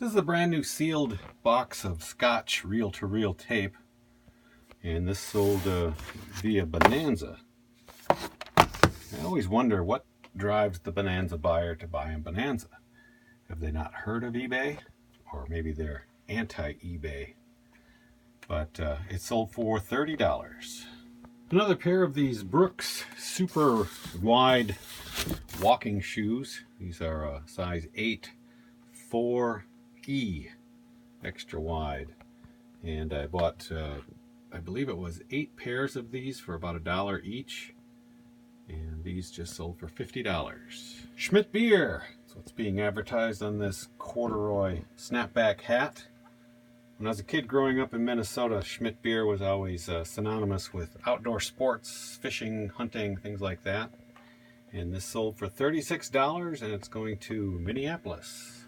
This is a brand new sealed box of Scotch reel-to-reel tape, and this sold via Bonanza. I always wonder what drives the Bonanza buyer to buy on Bonanza. Have they not heard of eBay? Or maybe they're anti-eBay. But it sold for $30. Another pair of these Brooks super wide walking shoes. These are size 8, 4E, extra wide. And I bought, I believe it was 8 pairs of these for about $1 each. And these just sold for $50. Schmidt Beer. That's what's being advertised on this corduroy snapback hat. When I was a kid growing up in Minnesota, Schmidt Beer was always synonymous with outdoor sports, fishing, hunting, things like that. And this sold for $36, and it's going to Minneapolis.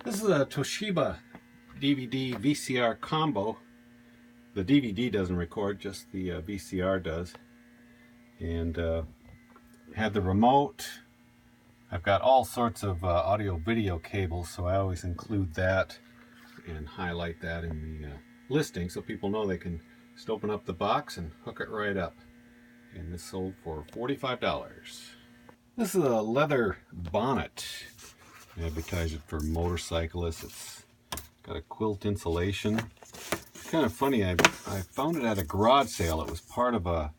This is a Toshiba DVD VCR combo. The DVD doesn't record, just the VCR does. And had the remote. I've got all sorts of audio video cables, so I always include that and highlight that in the listing so people know they can just open up the box and hook it right up. And this sold for $45. This is a leather bonnet. I advertise it for motorcyclists. It's got a quilt insulation. It's kind of funny, I found it at a garage sale. It was part of a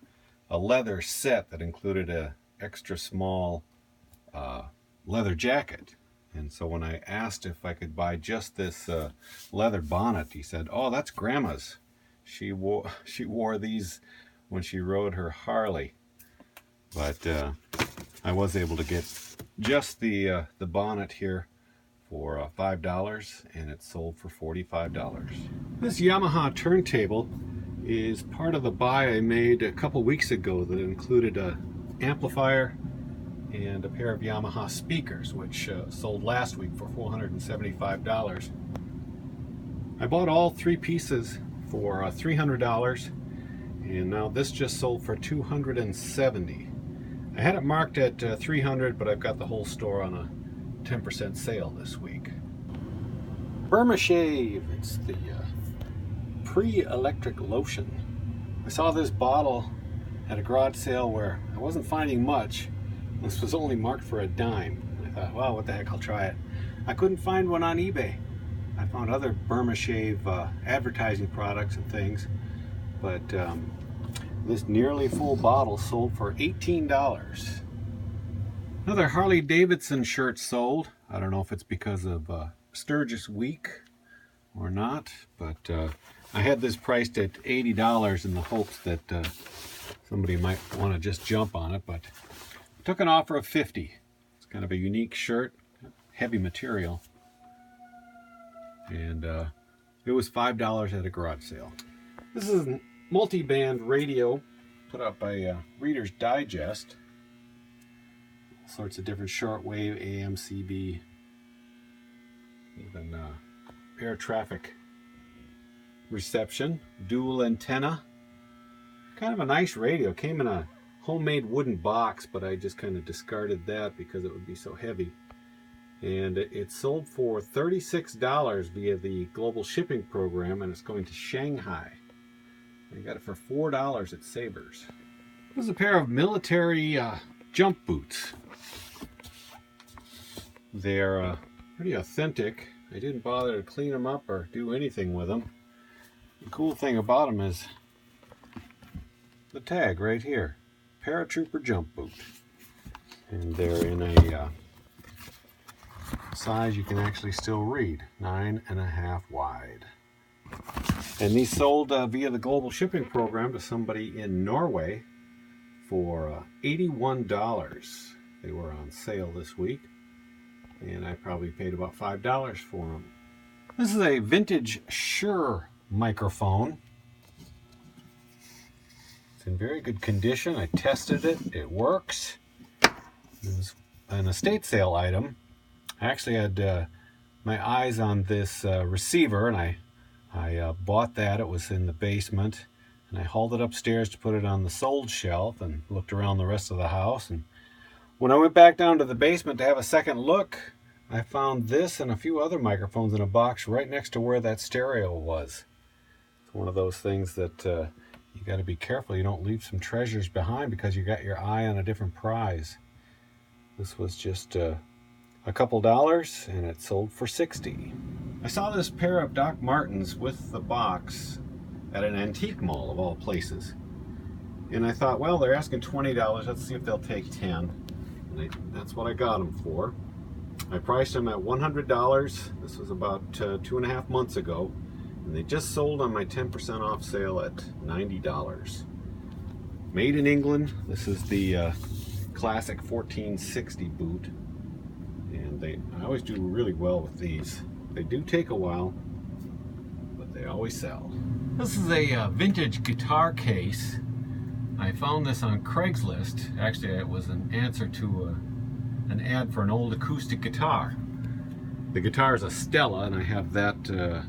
leather set that included a extra small leather jacket. And so when I asked if I could buy just this leather bonnet, he said, "Oh, that's Grandma's. She wore these when she rode her Harley." But I was able to get just the bonnet here for $5, and it sold for $45. This Yamaha turntable is part of the buy I made a couple weeks ago that included an amplifier and a pair of Yamaha speakers, which sold last week for $475. I bought all 3 pieces for $300, and now this just sold for $270. I had it marked at $300, but I've got the whole store on a 10% sale this week. Burma Shave. It's the pre-electric lotion. I saw this bottle at a garage sale where I wasn't finding much. This was only marked for $0.10. I thought, well, what the heck, I'll try it. I couldn't find one on eBay. I found other Burma Shave advertising products and things, but this nearly full bottle sold for $18. Another Harley Davidson shirt sold. I don't know if it's because of Sturgis Week or not, but I had this priced at $80 in the hopes that somebody might want to just jump on it, but took an offer of $50. It's kind of a unique shirt, heavy material, and it was $5 at a garage sale. This is a multi-band radio put out by Reader's Digest. All sorts of different shortwave, AM, CB, even air traffic reception, dual antenna. Kind of a nice radio. Came in a homemade wooden box, but I just kind of discarded that because it would be so heavy. And it sold for $36 via the global shipping program, and it's going to Shanghai. I got it for $4 at Savers. This is a pair of military jump boots. They're pretty authentic. I didn't bother to clean them up or do anything with them. The cool thing about them is the tag right here. Paratrooper jump boot, and they're in a size you can actually still read, 9.5 wide. And these sold via the global shipping program to somebody in Norway for $81. They were on sale this week, and I probably paid about $5 for them. This is a vintage Shure microphone. In very good condition. I tested it. It works. It was an estate sale item. I actually had my eyes on this receiver, and I bought that. It was in the basement, and I hauled it upstairs to put it on the sold shelf and looked around the rest of the house. And when I went back down to the basement to have a second look, I found this and a few other microphones in a box right next to where that stereo was. It's one of those things that you got to be careful you don't leave some treasures behind because you got your eye on a different prize. This was just a couple dollars and it sold for $60. I saw this pair of Doc Martens with the box at an antique mall of all places. And I thought, well, they're asking $20. Let's see if they'll take 10. And that's what I got them for. I priced them at $100. This was about 2.5 months ago. And they just sold on my 10% off sale at $90. Made in England. This is the classic 1460 boot. And I always do really well with these. They do take a while, but they always sell. This is a vintage guitar case. I found this on Craigslist. Actually, it was an answer to an ad for an old acoustic guitar. The guitar is a Stella, and I have that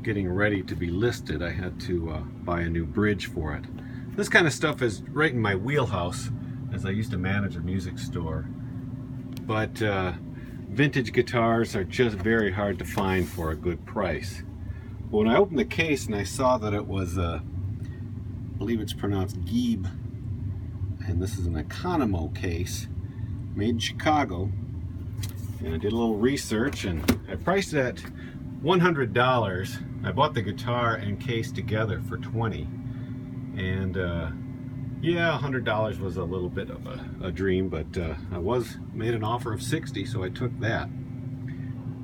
getting ready to be listed. I had to buy a new bridge for it. This kind of stuff is right in my wheelhouse, as I used to manage a music store. But vintage guitars are just very hard to find for a good price. But when I opened the case and I saw that it was, I believe it's pronounced Geeb, and this is an Economo case, made in Chicago, and I did a little research and I priced it at $100. I bought the guitar and case together for $20, and yeah, $100 was a little bit of a dream, but I made an offer of $60, so I took that.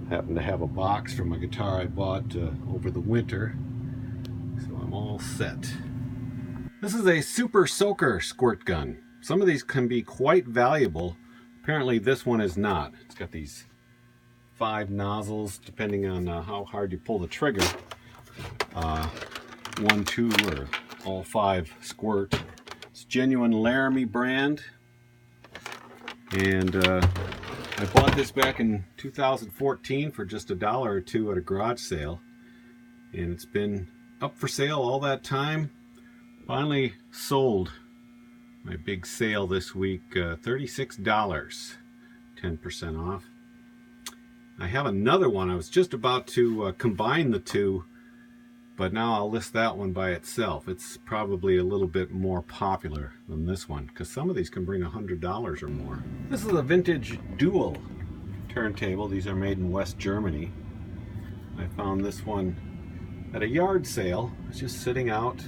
Happened to have a box from a guitar I bought over the winter, so I'm all set. This is a Super Soaker squirt gun. Some of these can be quite valuable. Apparently this one is not. It's got these 5 nozzles, depending on how hard you pull the trigger. 1, 2, or all 5 squirt. It's genuine Laramie brand, and I bought this back in 2014 for just $1 or $2 at a garage sale, and it's been up for sale all that time. Finally sold my big sale this week, $36, 10% off. I have another one. I was just about to combine the two, but now I'll list that one by itself. It's probably a little bit more popular than this one, because some of these can bring $100 or more. This is a vintage dual turntable. These are made in West Germany. I found this one at a yard sale. It's just sitting out.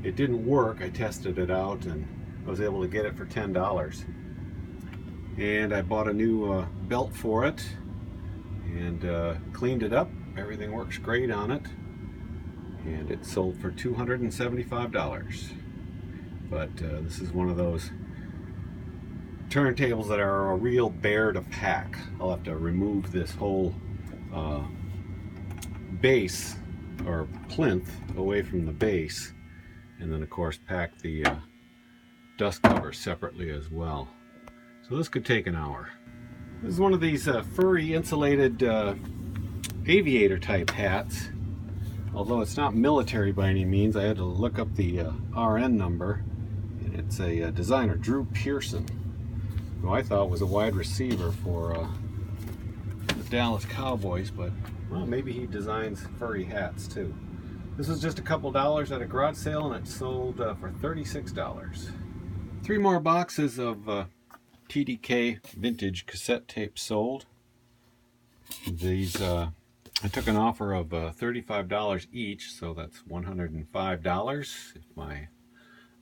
It didn't work. I tested it out and I was able to get it for $10. And I bought a new belt for it and cleaned it up. Everything works great on it. And it sold for $275. But this is one of those turntables that are a real bear to pack. I'll have to remove this whole base or plinth away from the base, and then of course pack the dust cover separately as well. So this could take an hour. This is one of these furry insulated aviator type hats. Although it's not military by any means, I had to look up the RN number, and it's a designer, Drew Pearson, who I thought was a wide receiver for the Dallas Cowboys, but well, maybe he designs furry hats too. This was just a couple dollars at a garage sale, and it sold for $36. 3 more boxes of TDK vintage cassette tape sold. These I took an offer of $35 each, so that's $105 if my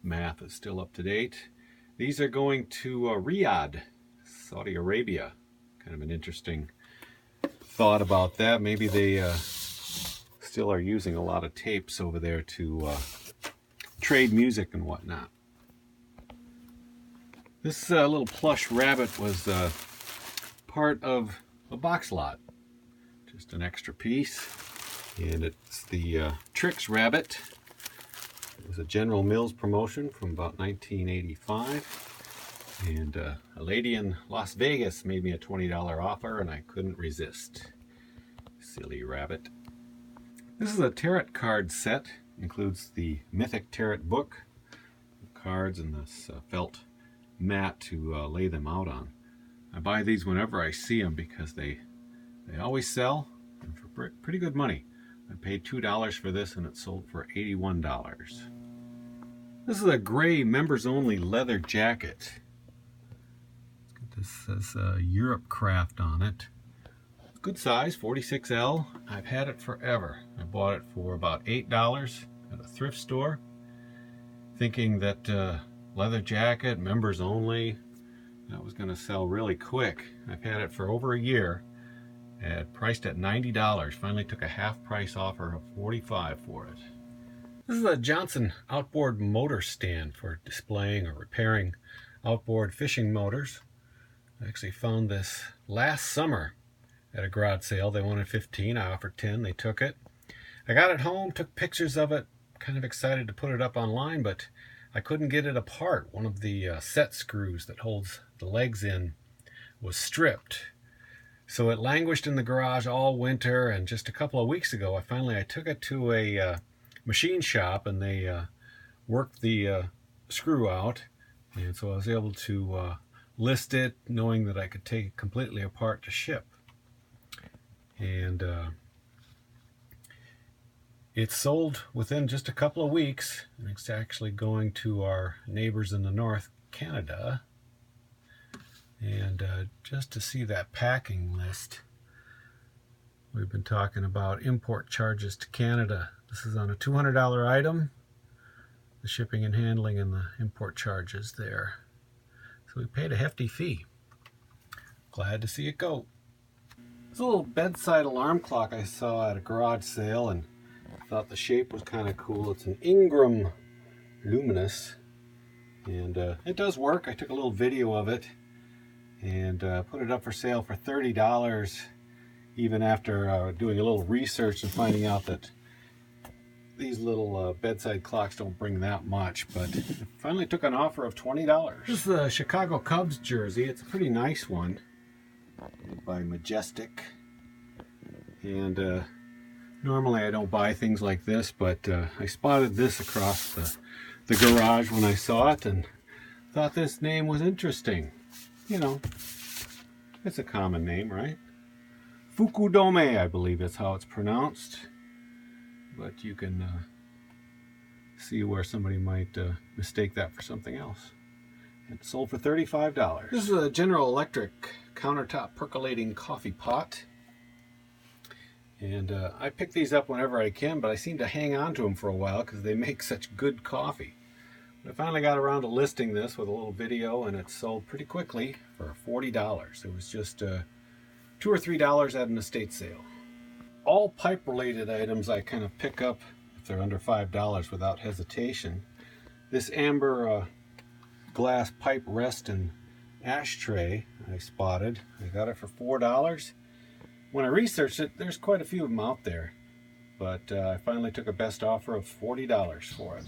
math is still up to date. These are going to Riyadh, Saudi Arabia. Kind of an interesting thought about that. Maybe they still are using a lot of tapes over there to trade music and whatnot. This little plush rabbit was part of a box lot. Just an extra piece, and it's the Trix Rabbit. It was a General Mills promotion from about 1985, and a lady in Las Vegas made me a $20 offer, and I couldn't resist. Silly rabbit. This is a tarot card set. Includes the Mythic Tarot book, cards, and this felt mat to lay them out on. I buy these whenever I see them because they They always sell and for pretty good money. I paid $2 for this and it sold for $81. This is a gray members only leather jacket. This says Europe Craft on it. Good size, 46L. I've had it forever. I bought it for about $8 at a thrift store, thinking that leather jacket, members only, that was going to sell really quick. I've had it for over a year. Priced at $90. Finally took a half price offer of $45 for it. This is a Johnson outboard motor stand for displaying or repairing outboard fishing motors. I actually found this last summer at a garage sale. They wanted 15, I offered 10, they took it. I got it home, took pictures of it, kind of excited to put it up online, but I couldn't get it apart. One of the set screws that holds the legs in was stripped. So it languished in the garage all winter, and just a couple of weeks ago I took it to a machine shop and they worked the screw out, and so I was able to list it knowing that I could take it completely apart to ship. And it sold within just a couple of weeks, and it's actually going to our neighbors in the north, Canada. And just to see that packing list, we've been talking about import charges to Canada. This is on a $200 item, the shipping and handling and the import charges there. So we paid a hefty fee. Glad to see it go. It's a little bedside alarm clock I saw at a garage sale and thought the shape was kind of cool. It's an Ingram Luminous, and it does work. I took a little video of it and put it up for sale for $30, even after doing a little research and finding out that these little bedside clocks don't bring that much, but it finally took an offer of $20. This is the Chicago Cubs jersey. It's a pretty nice one by Majestic, and normally I don't buy things like this, but I spotted this across the garage when I saw it and thought this name was interesting. You know, it's a common name, right? Fukudome, I believe that's how it's pronounced. But you can see where somebody might mistake that for something else. It sold for $35. This is a General Electric countertop percolating coffee pot. And I pick these up whenever I can, but I seem to hang on to them for a while because they make such good coffee. I finally got around to listing this with a little video, and it sold pretty quickly for $40. It was just $2 or $3 at an estate sale. All pipe-related items I kind of pick up if they're under $5 without hesitation. This amber glass pipe rest and ashtray I spotted. I got it for $4. When I researched it, there's quite a few of them out there, but I finally took a best offer of $40 for it.